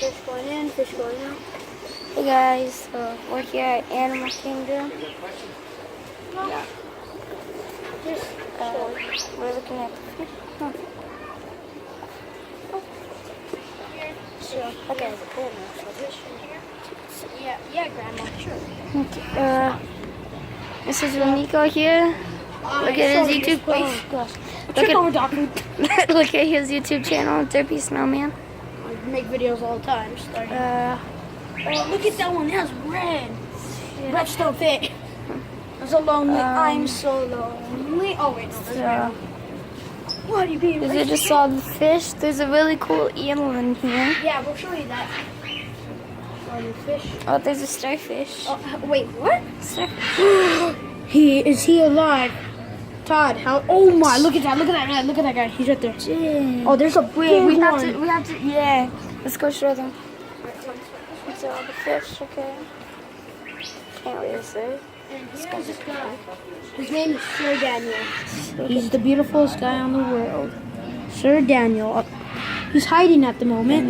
Fish going in, fish going out. Hey guys, so we're here at Animal Kingdom. Yeah. Just We're looking at the fish. Huh. so Okay. yeah, Grandma, sure. This is Nico here. Look at his YouTube. Oh gosh. Look at his YouTube channel, Derpy Snowman. I make videos all the time. Oh, look at that one. It has red. Yeah. Red still fit. I'm so lonely. I'm so lonely. Oh wait, no, that's red. What do you mean? Is it just all the fish? There's a really cool eel in here. Yeah, we'll show you that. Fish. Oh, there's a starfish. Oh, wait, what? Starfish. Is he alive? Todd, how? Oh my! Look at that! Look at that guy! Look at that guy! He's right there. Dang. Oh, there's a big We one. have to. Yeah. Let's go show them. These are all the fish. Okay. Can't wait to see. His name is Sir Daniel. He's the beautifulest guy on the world. Sir Daniel. He's hiding at the moment.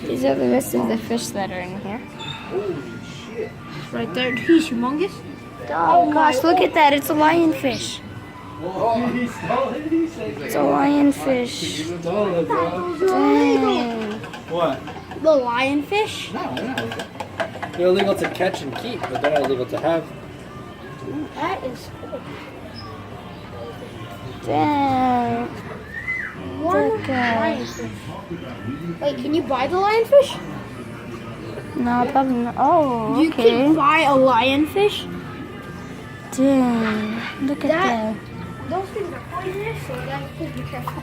These are the rest of the fish that are in here. Right there. He's humongous. Oh gosh, look at that. It's a lionfish. It's a lionfish. Dang. What? The lionfish? No. They're illegal to catch and keep, but they're not illegal to have. That is cool. Dang. One lionfish. Wait, can you buy the lionfish? No, probably not. Oh, You okay. can buy a lionfish? Dang. Look at that. Those things are poisonous, so guys, please be careful.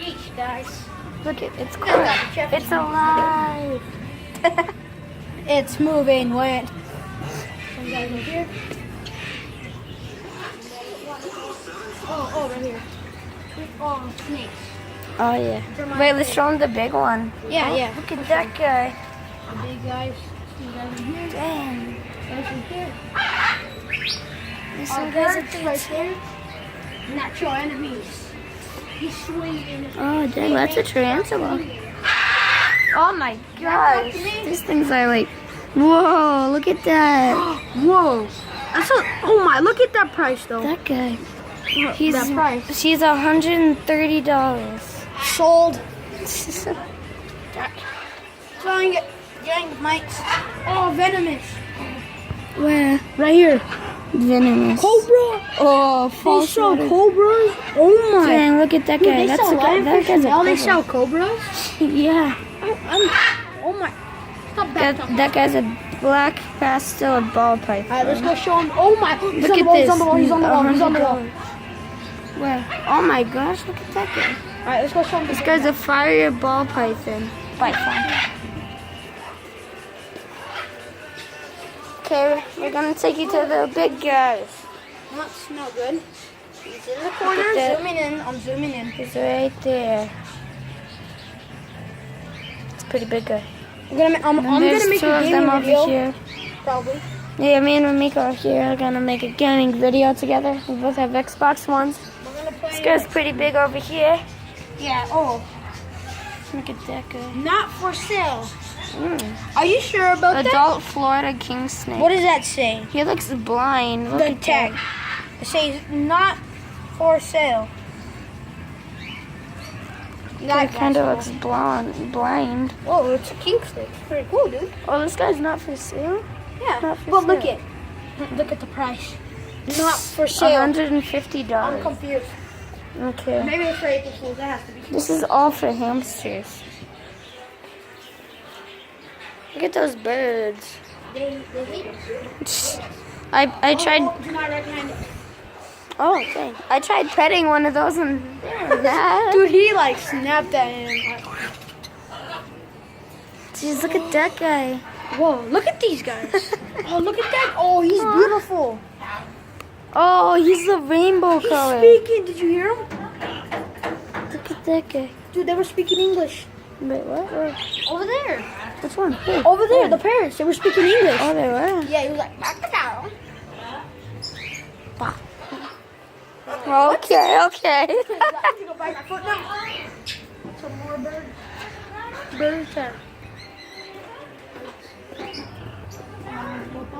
Yeesh, guys. Look at it's cool. Gotta be careful. It's alive. It's moving. Wait. Some guys over here. Oh, right here. Oh, snakes. Oh yeah. Wait, let's show him the big one. Yeah, Oh, yeah. Look at that guy. The big guys. Some guys in here. Dang. Guys in here. There's Some some guys guys right there. Natural enemies. He's swinging. Oh dang, that's a tarantula. Oh my gosh. These things are like, whoa, look at that. Whoa. That's a, oh my, look at that price though. That guy. That price. She's $130. Sold. Trying it. Gang mites. Oh, venomous. Where? Right here. Venomous. Cobra. Oh, They false sell water. cobras. Oh my. Dang, look at that Dude, guy. they That's sell a guy. That lionfish guy's a now. They cobra. sell cobras. Yeah. Oh my. Stop That guy's a black pastel ball python. Alright, let's go show him. Oh my. He's Look on the at wall, this. He's on the wall. He's on the wall. He's on the wall. Where? Oh my gosh, look at that guy. Alright, let's go show him. This guy's a fire ball python. Okay, we're gonna take you to the big guys. That's no good. He's in the corner. that. Zooming in. I'm zooming in. He's right there. It's a pretty big guy. I'm gonna There's make two a of them gaming over video. here. Probably. Yeah, me and Ramiko are here. We're gonna make a gaming video together. We both have Xbox Ones. We're gonna play. This guy's pretty big over here. Yeah. Oh, Look at that guy. not for sale. Mm. Are you sure about that? Adult Florida king snake. What does that say? He looks blind. Look The at tag. that. It says not for sale. Guy kind of looks blind. Oh, it's a king snake. Pretty cool, dude. Oh, this guy's not for sale. Yeah. Not for But look sale. at the price. Not for sale. I'm $150. confused. Okay. Maybe it's for April Fool's. That has to be. This is all for hamsters. Look at those birds. They hate us. I tried. Oh, do not recommend it. Oh, okay. I tried petting one of those and that. Dude, he like snapped at him. Jeez, look at that guy. Whoa, look at these guys. Oh, look at that. Oh, he's beautiful. Oh, he's the rainbow He's color. speaking. Did you hear him? Look at that guy. Dude, they were speaking English. Wait, what? Where? Over there. Which one? Here. Over there, the parents. They were speaking English. Oh, they were. Yeah, he was like, back it down. Okay, okay. You go back my foot now. Some more birds. Birds.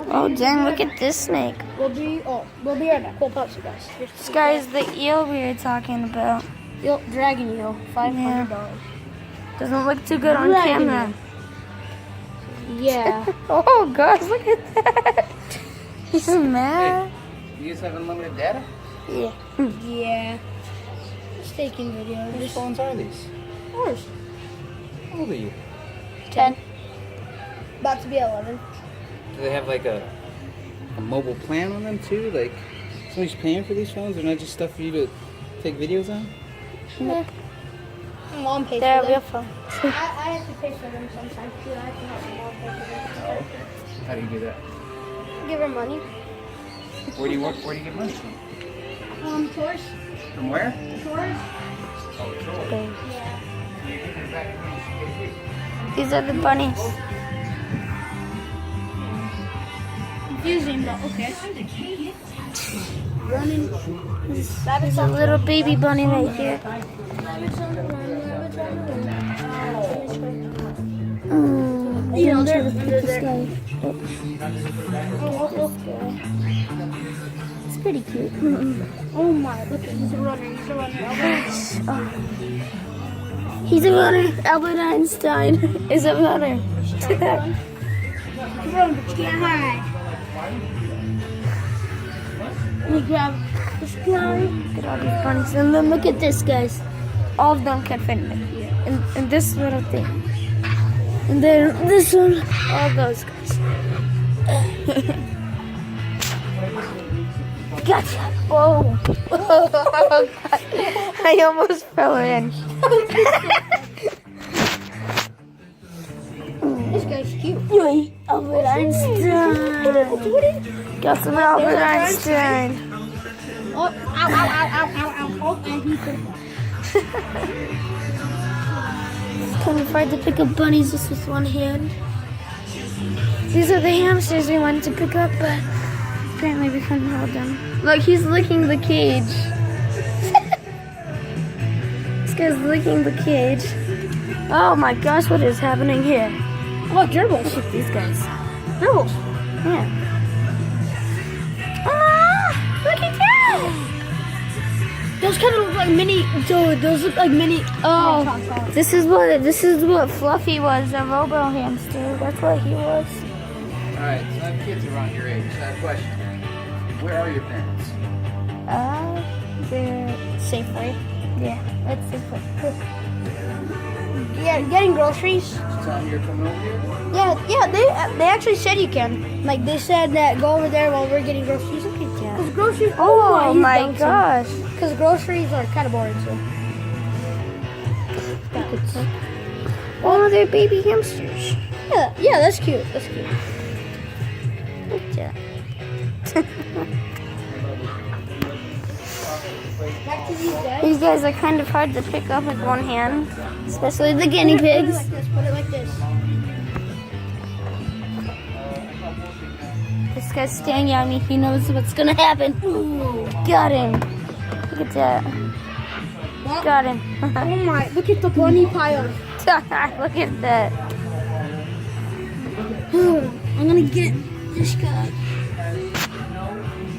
Oh, dang, look at this snake. We'll be right back. We'll pause you guys. This guy's the eel we were talking about. Dragon eel, $500. Doesn't look too good on Dragon camera. Yeah. Oh, gosh, look at that. He's mad. You guys have unlimited data? Yeah. Yeah. Just taking videos. Which phones are these? Yours. How old are you? 10. About to be 11. Do they have like a mobile plan on them too? Like somebody's paying for these phones? They're not just stuff for you to take videos on? My mom pays They're for real them. phone. I have to pay for them sometimes too. I have to help my mom pay for them. Oh, okay. How do you do that? Give her money. Where do you work? Where do you get money from? Tours. From where? Tours. Oh, sure. Okay. Yeah. You give it back when you get weak. These are the bunnies. Confusing, but okay. Running. There's a little baby bunny right here. You know, they're under there. It's pretty cute. Oh my, look at he's a runner. He's a runner. He's a runner. Albert Einstein is a runner. Run, but you can't hide. Let me grab this guy. Look at all these bunnies. And then look at this, guys. All of them can fit in this little thing. And then this one, all those guys. Gotcha. Oh. I almost fell in. This guy's cute. Yay, Albert Einstein. Got some Albert Einstein. Oh, ow, ow, ow, ow, ow, ow. Oh, and he could. It's kind of hard to pick up bunnies just with one hand. These are the hamsters we wanted to pick up, but apparently we couldn't hold them. Look, he's licking the cage. This guy's licking the cage. Oh my gosh, what is happening here? Oh, gerbils. Look at these guys. Gerbils. Yeah. Ah, look at that! Those kind of look like mini. Those look like mini. Oh, this is what Fluffy was, a robo hamster. That's what he was. Alright, so I have kids around your age. So I have a question. Where are your parents? They're Safeway. yeah. Let's see. Yeah, getting groceries. Did you tell them you're coming over here? Yeah. They actually said you can. Like they said that go over there while we're getting groceries. Look at that. Cause groceries. Oh he's my bouncing. gosh. Because groceries are kind of boring too. Oh, they're baby hamsters. Yeah, that's cute. That's cute. Look at that. Back to these guys. These guys are kind of hard to pick up with one hand, especially the guinea pigs. Put it like this. This guy's staring at me. He knows what's gonna happen. Got him. Look at that. Well, Got him. oh my! Look at the bunny pile. Look at that. I'm gonna get this guy.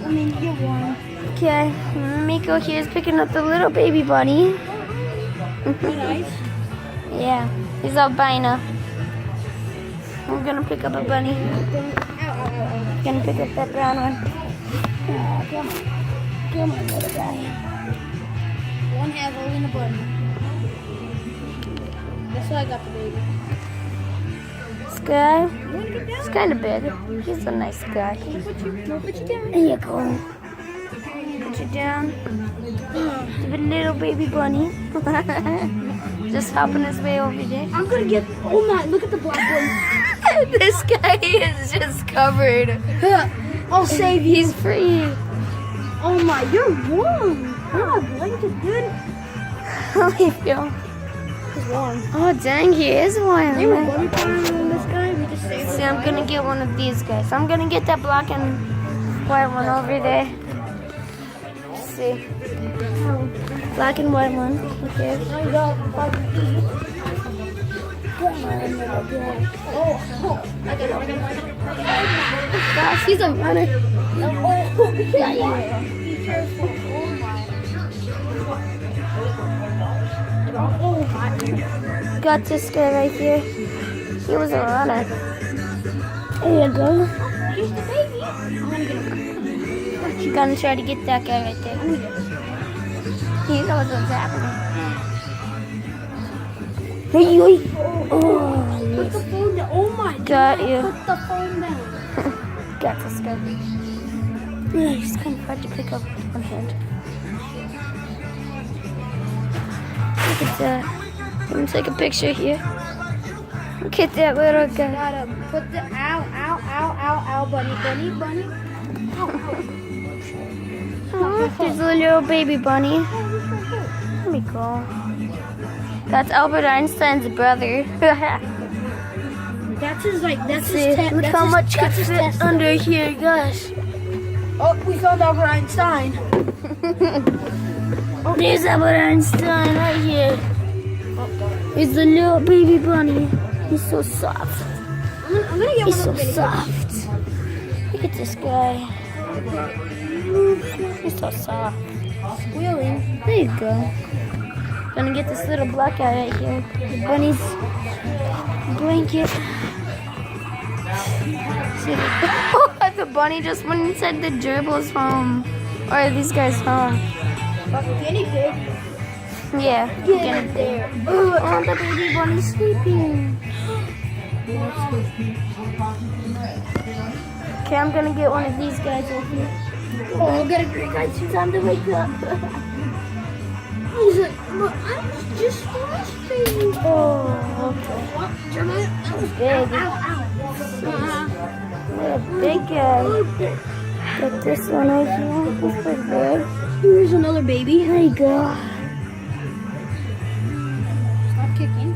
I'm gonna get one. Okay, Miko here is picking up the little baby bunny. Nice. Yeah, he's albino. I'm gonna pick up a bunny. Gonna pick up that brown one. Come on, little guy. One half holding the bunny. That's why I got the baby. This guy, You wanna get down? he's kind of big. He's a nice guy. Put you down. There you go. Put you down. The little baby bunny. Just hopping his way over there. I'm gonna get. Oh my! Look at the black one. This guy is just covered. I'll save you. He's free. Oh my! You're warm. Oh, blanket, dude. How do you feel? It's warm. Oh dang, he is warm. They were bunny farming on this guy. We just saved See, him. I'm gonna get one of these guys. I'm gonna get that black and white one over there. Let's see. Black and white one. Okay. Now you got 5 feet. Go Gosh, he's a runner. Got this guy right here. He was a runner. There you go. Gonna try to get that guy right there. He knows what's happening. Hey, oi. Oh, Put the phone down. Oh my got you. Put the phone down. Got this guy. Yeah, he's kind of hard to pick up with one hand. Look at that. Let me take a picture here. Look at that little guy. Gotta put the ow, bunny. Ow. Oh, there's a little baby bunny. Let me go. That's Albert Einstein's brother. That's his See, look how much could fit under here, gosh. Oh, we found Albert Einstein. There's Albert Einstein right here. He's the little baby bunny. He's so soft. I'm gonna get He's one so of those. soft. Look at this guy. He's so soft. Squealing. There you go. Gonna get this little black guy right here. The bunny's blanket. See, the bunny just went inside the gerbil's home. Or these guys' home. Guinea pig. Yeah. Get there. Oh, the baby bunny's sleeping. Okay, I'm gonna get one of these guys over here. Oh, get a great guy. It's time to wake up. He's like, look, I'm just watching. Oh, okay. Jeremiah. Big. What a big guy. Got this one right here. He's pretty big. Here's another baby. There you go. Stop kicking.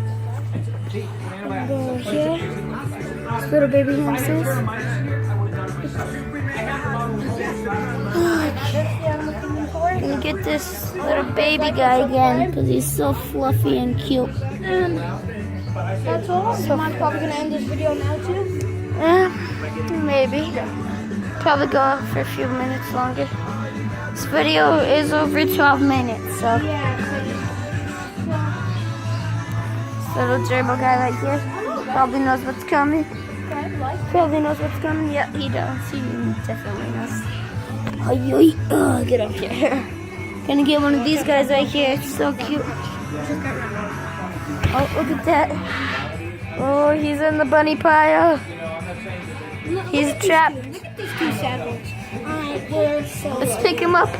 Go here. Little baby hamsters. Gonna get this little baby guy again because he's so fluffy and cute. And that's all. So I'm probably gonna end this video now too. Maybe. Probably go on for a few minutes longer. This video is over 12 minutes, so. Yeah. This little gerbil guy right here probably knows what's coming. Probably knows what's coming. Yeah, he does. He definitely knows. Oh, get up here. Gonna get one of these guys right here. It's so cute. Oh, look at that. Oh, he's in the bunny pile. He's trapped. Look at these two sad ones. They're so. Let's pick him up.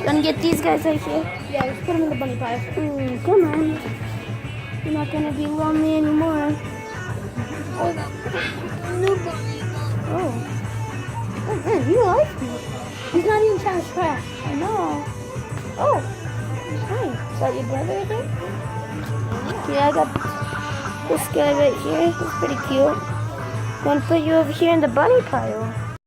Gonna get these guys right here. Yeah, let's put them in the bunny pile. Come on. You're not gonna be lonely anymore. No bunny. Oh man, you like me. He's not even trying to scratch. I know. Oh, hi. Is that your brother, I think? Yeah, I got this guy right here. He's pretty cute. Gonna put you over here in the bunny pile.